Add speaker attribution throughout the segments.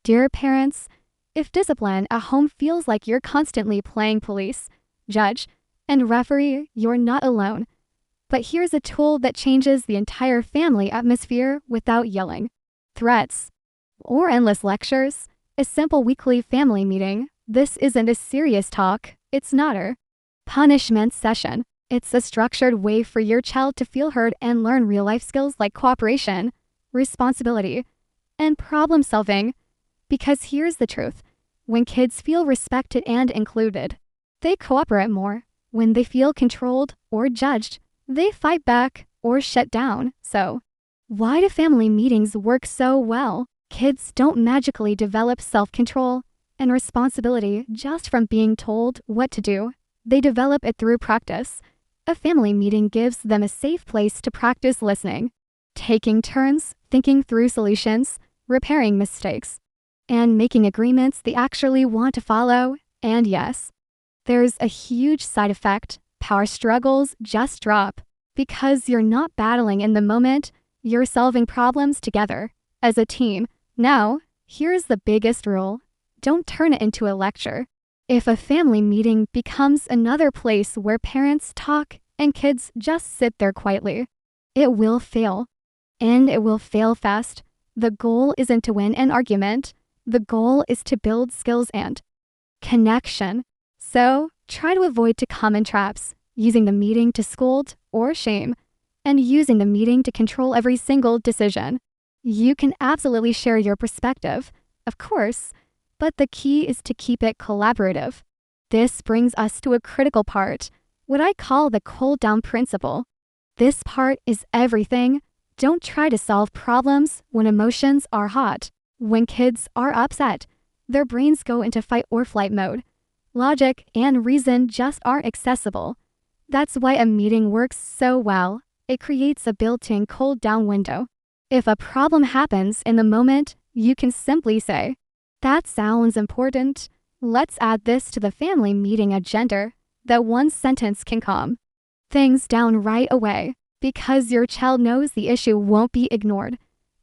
Speaker 1: Dear parents, if discipline at home feels like you're constantly playing police, judge, and referee, you're not alone. But here's a tool that changes the entire family atmosphere without yelling, threats, or endless lectures. A simple weekly family meeting. This isn't a serious talk, it's not a punishment session. It's a structured way for your child to feel heard and learn real life skills like cooperation, responsibility, and problem solving. Because here's the truth, when kids feel respected and included, they cooperate more. When they feel controlled or judged, they fight back or shut down. So, why do family meetings work so well? Kids don't magically develop self-control and responsibility just from being told what to do. They develop it through practice. A family meeting gives them a safe place to practice listening, taking turns, thinking through solutions, repairing mistakes, and making agreements they actually want to follow. And yes, there's a huge side effect. Power struggles just drop. Because you're not battling in the moment, you're solving problems together as a team. Now, here's the biggest rule. Don't turn it into a lecture. If a family meeting becomes another place where parents talk and kids just sit there quietly, it will fail. And it will fail fast. The goal isn't to win an argument. The goal is to build skills and connection. So, try to avoid common traps, using the meeting to scold or shame, and using the meeting to control every single decision. You can absolutely share your perspective, of course, but the key is to keep it collaborative. This brings us to a critical part, what I call the cool down principle. This part is everything. Don't try to solve problems when emotions are hot. When kids are upset, their brains go into fight or flight mode. Logic and reason just aren't accessible. That's why a meeting works so well. It creates a built-in cool down window. If a problem happens in the moment, you can simply say, "That sounds important. Let's add this to the family meeting agenda." That one sentence can calm things down right away, because your child knows the issue won't be ignored,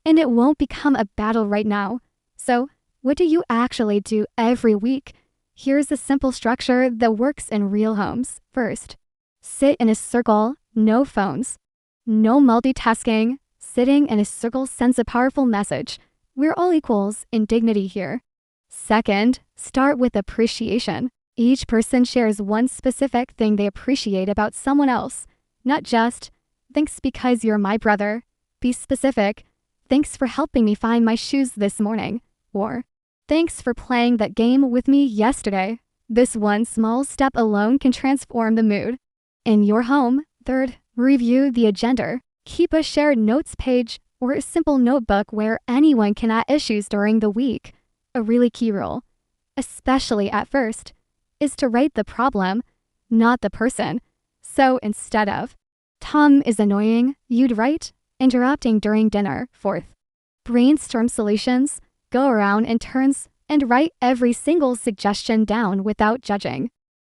Speaker 1: and it won't become a battle right now. So, what do you actually do every week? Here's a simple structure that works in real homes. First, sit in a circle, no phones, no multitasking. Sitting in a circle sends a powerful message. We're all equals in dignity here. Second, start with appreciation. Each person shares one specific thing they appreciate about someone else. Not just, "Thanks because you're my brother." Be specific. "Thanks for helping me find my shoes this morning." Or, "Thanks for playing that game with me yesterday." This one small step alone can transform the mood in your home. Third, review the agenda. Keep a shared notes page or a simple notebook where anyone can add issues during the week. A really key rule, especially at first, is to rate the problem, not the person. So instead of, "Tom is annoying," you'd write, "interrupting during dinner." Fourth, brainstorm solutions. Go around in turns and write every single suggestion down without judging,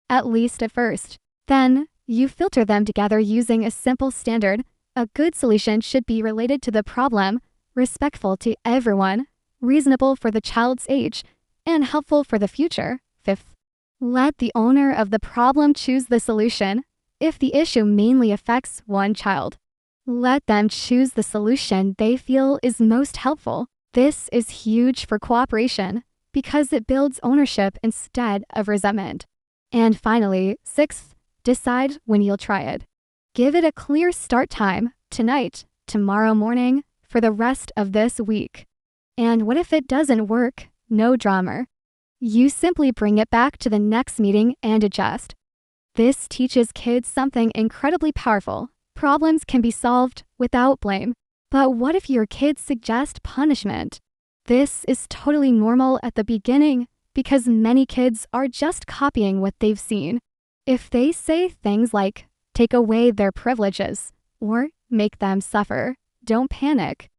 Speaker 1: at least at first. Then, you filter them together using a simple standard. A good solution should be related to the problem, respectful to everyone, reasonable for the child's age, and helpful for the future. Fifth, let the owner of the problem choose the solution. If the issue mainly affects one child, let them choose the solution they feel is most helpful. This is huge for cooperation because it builds ownership instead of resentment. And finally, sixth, decide when you'll try it. Give it a clear start time, tonight, tomorrow morning, for the rest of this week. And what if it doesn't work? No drama. You simply bring it back to the next meeting and adjust. This teaches kids something incredibly powerful. Problems can be solved without blame. But what if your kids suggest punishment? This is totally normal at the beginning because many kids are just copying what they've seen. If they say things like, "Take away their privileges," or "Make them suffer," don't panic.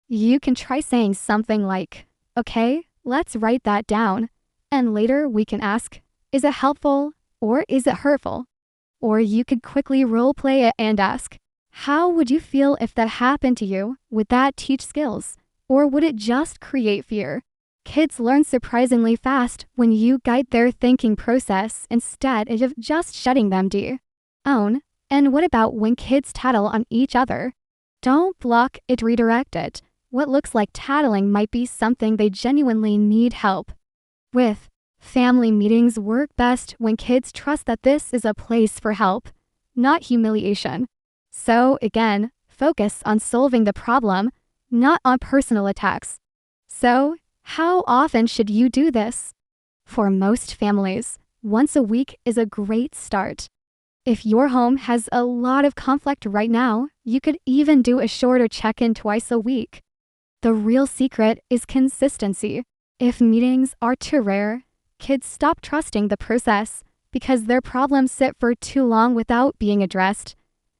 Speaker 1: You can try saying something like, "Okay, let's write that down." And later we can ask, "Is it helpful or is it hurtful?" Or you could quickly role play it and ask, "How would you feel if that happened to you? Would that teach skills? Or would it just create fear?" Kids learn surprisingly fast when you guide their thinking process instead of just shutting them down. And what about when kids tattle on each other? Don't block it, redirect it. What looks like tattling might be something they genuinely need help with. Family meetings work best when kids trust that this is a place for help, not humiliation. So, again, focus on solving the problem, not on personal attacks. So, how often should you do this? For most families, once a week is a great start. If your home has a lot of conflict right now, you could even do a shorter check-in twice a week. The real secret is consistency. If meetings are too rare, kids stop trusting the process because their problems sit for too long without being addressed.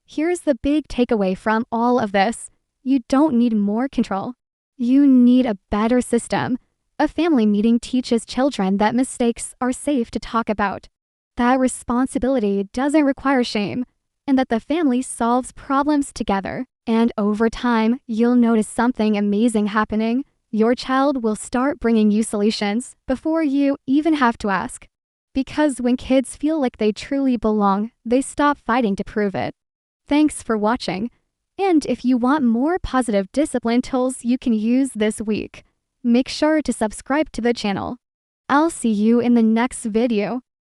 Speaker 1: Here's the big takeaway from all of this. You don't need more control. You need a better system. A family meeting teaches children that mistakes are safe to talk about, that responsibility doesn't require shame, and that the family solves problems together. And over time, you'll notice something amazing happening. Your child will start bringing you solutions before you even have to ask. Because when kids feel like they truly belong, they stop fighting to prove it. Thanks for watching. And if you want more positive discipline tools you can use this week, make sure to subscribe to the channel. I'll see you in the next video.